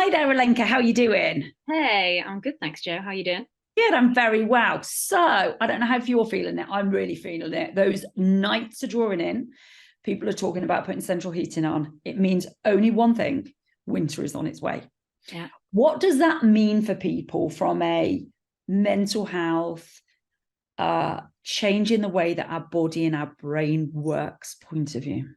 Hi there, Olenka. How are you doing? Hey, I'm good, thanks, Joe. How you doing? Good, I'm very well. So, I don't know how you're feeling it. I'm really feeling it. Those nights are drawing in. People are talking about putting central heating on. It means only one thing: winter is on its way. Yeah. What does that mean for people from a mental health, changing the way that our body and our brain works point of view?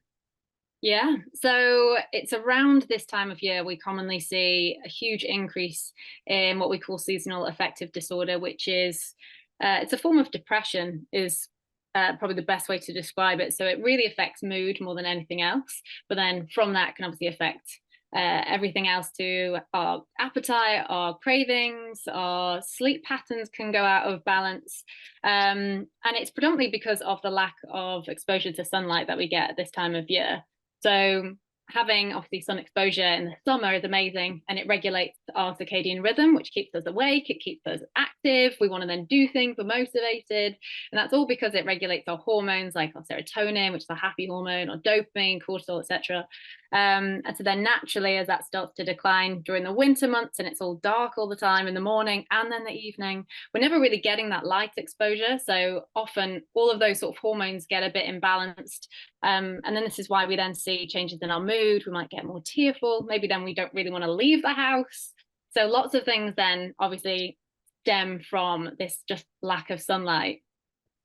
Yeah. So it's around this time of year we commonly see a huge increase in what we call seasonal affective disorder, which is it's a form of depression, is probably the best way to describe it. So it really affects mood more than anything else. But then from that can obviously affect everything else to our appetite, our cravings, our sleep patterns can go out of balance. And it's predominantly because of the lack of exposure to sunlight that we get at this time of year. So having obviously sun exposure in the summer is amazing, and it regulates our circadian rhythm, which keeps us awake, it keeps us active. We want to then do things, we're motivated, and that's all because it regulates our hormones like our serotonin, which is a happy hormone, or dopamine, cortisol, etc. And so then naturally, as that starts to decline during the winter months and it's all dark all the time in the morning and then the evening, we're never really getting that light exposure. So often all of those sort of hormones get a bit imbalanced. And then this is why we then see changes in our mood. We might get more tearful. Maybe then we don't really want to leave the house. So lots of things then obviously stem from this just lack of sunlight.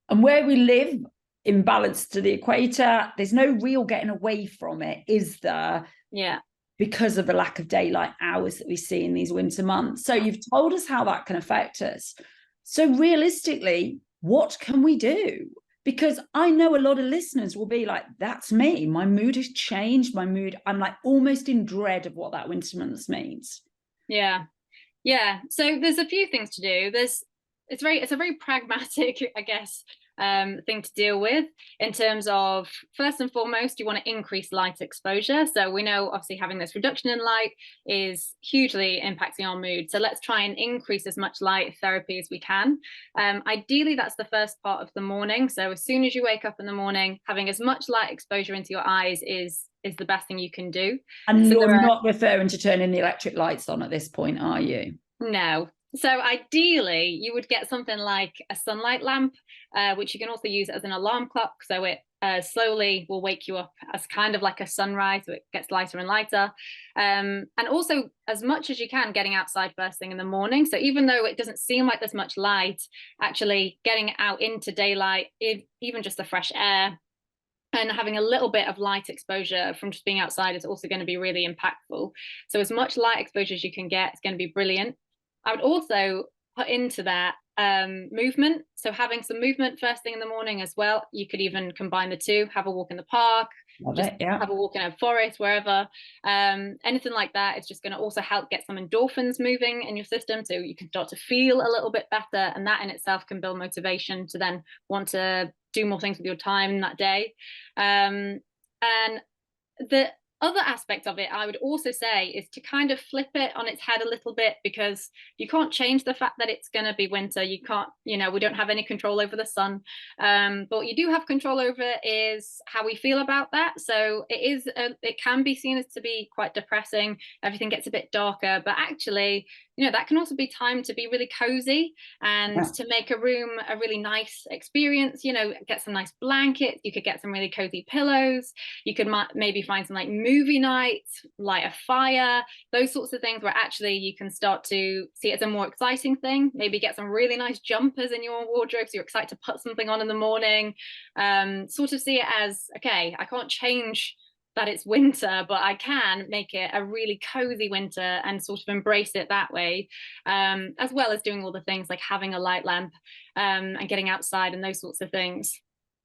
And where we live, in balance to the equator, there's no real getting away from it, is there? Yeah. Because of the lack of daylight hours that we see in these winter months. So you've told us how that can affect us. So realistically, what can we do? Because I know a lot of listeners will be like, that's me. My mood has changed. My mood, I'm like almost in dread of what that winter months means. Yeah. Yeah. So there's a few things to do. It's a very pragmatic, I guess, thing to deal with in terms of, first and foremost, you want to increase light exposure. So we know obviously having this reduction in light is hugely impacting our mood. So let's try and increase as much light therapy as we can. Ideally, that's the first part of the morning. So as soon as you wake up in the morning, having as much light exposure into your eyes is the best thing you can do. And So there you're are not referring to turning the electric lights on at this point, are you? No. So ideally, you would get something like a sunlight lamp, which you can also use as an alarm clock. So it slowly will wake you up as kind of like a sunrise, so it gets lighter and lighter. And also, as much as you can, getting outside first thing in the morning. So even though it doesn't seem like there's much light, actually getting out into daylight, even just the fresh air, and having a little bit of light exposure from just being outside is also going to be really impactful. So as much light exposure as you can get is going to be brilliant. I would also put into that movement. So having some movement first thing in the morning as well. You could even combine the two, have a walk in the park, Love just it. Yeah. have a walk in a forest, wherever. Anything like that is just going to also help get some endorphins moving in your system. So you can start to feel a little bit better. And that in itself can build motivation to then want to do more things with your time that day. And the other aspect of it, I would also say, is to kind of flip it on its head a little bit, because you can't change the fact that it's going to be winter. You can't, we don't have any control over the sun. But what you do have control over is how we feel about that. So it can be seen as to be quite depressing. Everything gets a bit darker, but actually, that can also be time to be really cozy and Yeah. to make a room a really nice experience. Get some nice blankets. You could get some really cozy pillows. You could maybe find some like movie nights, light a fire, those sorts of things where actually you can start to see it as a more exciting thing. Maybe get some really nice jumpers in your wardrobe so you're excited to put something on in the morning. Sort of see it as, okay, I can't change that it's winter, but I can make it a really cozy winter and sort of embrace it that way, as well as doing all the things like having a light lamp, and getting outside and those sorts of things.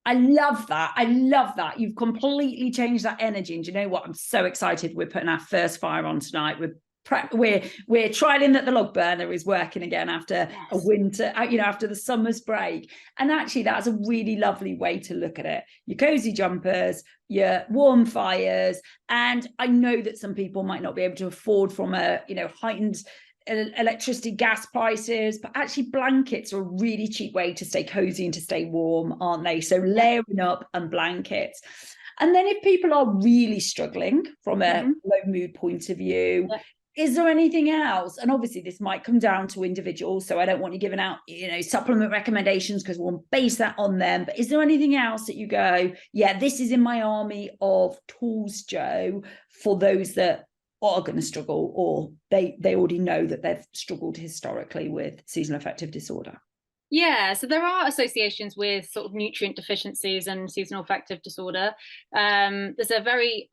I love that. I love that. You've completely changed that energy. And do you know what? I'm so excited. We're putting our first fire on tonight. We're trialing that the log burner is working again after a Yes. winter, after the summer's break. And actually, that's a really lovely way to look at it. Your cozy jumpers, your warm fires. And I know that some people might not be able to afford from a, heightened electricity, gas prices, but actually blankets are a really cheap way to stay cozy and to stay warm, aren't they? So layering up and blankets. And then if people are really struggling from a low mood point of view, Yeah. Is there anything else? And obviously this might come down to individuals, so I don't want you giving out, supplement recommendations, because we'll base that on them. But is there anything else that you go, yeah, this is in my army of tools, Jo, for those that are going to struggle, or they already know that they've struggled historically with seasonal affective disorder? Yeah, so there are associations with sort of nutrient deficiencies and seasonal affective disorder. There's a very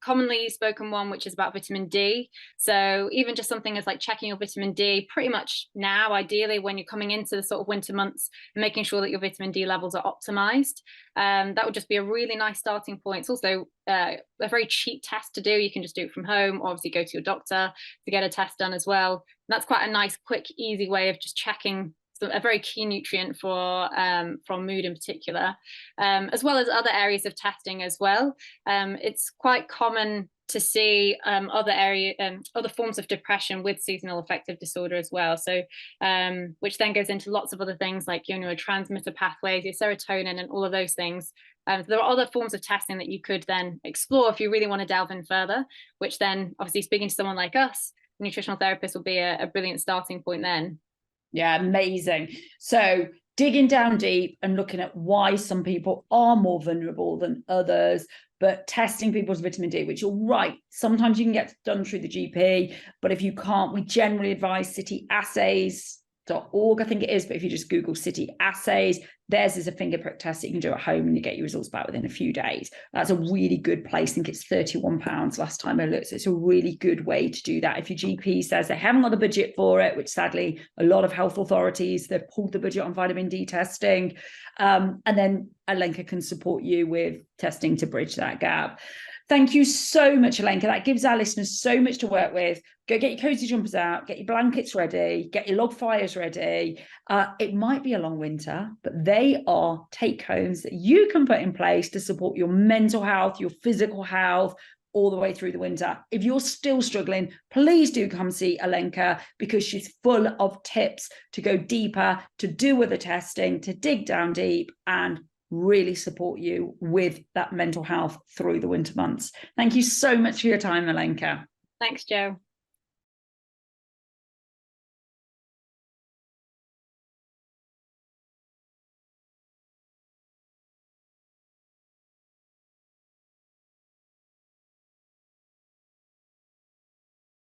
commonly spoken one, which is about vitamin D. So even just something as like checking your vitamin D pretty much now, ideally when you're coming into the sort of winter months, making sure that your vitamin D levels are optimized. That would just be a really nice starting point. It's also a very cheap test to do. You can just do it from home, or obviously go to your doctor to get a test done as well. And that's quite a nice, quick, easy way of just checking a very key nutrient for mood in particular, as well as other areas of testing as well. It's quite common to see other forms of depression with seasonal affective disorder as well. So, which then goes into lots of other things like your neurotransmitter pathways, your serotonin, and all of those things. So there are other forms of testing that you could then explore if you really want to delve in further, which then obviously speaking to someone like us, a nutritional therapist, will be a brilliant starting point then. Yeah, amazing. So digging down deep and looking at why some people are more vulnerable than others, but testing people's vitamin D, which you're right, sometimes you can get done through the GP, but if you can't, we generally advise cityassays.org, I think it is, but if you just Google City Assays, theirs is a finger prick test that you can do at home and you get your results back within a few days. That's a really good place. I think it's £31 last time I looked. So it's a really good way to do that. If your GP says they haven't got the budget for it, which sadly a lot of health authorities, they've pulled the budget on vitamin D testing. And then Olenka can support you with testing to bridge that gap. Thank you so much, Olenka. That gives our listeners so much to work with. Go get your cozy jumpers out, get your blankets ready, get your log fires ready. It might be a long winter, but they are take-homes that you can put in place to support your mental health, your physical health, all the way through the winter. If you're still struggling, please do come see Olenka, because she's full of tips to go deeper, to do other testing, to dig down deep, and really support you with that mental health through the winter months. Thank you so much for your time, Olenka. Thanks, Jo.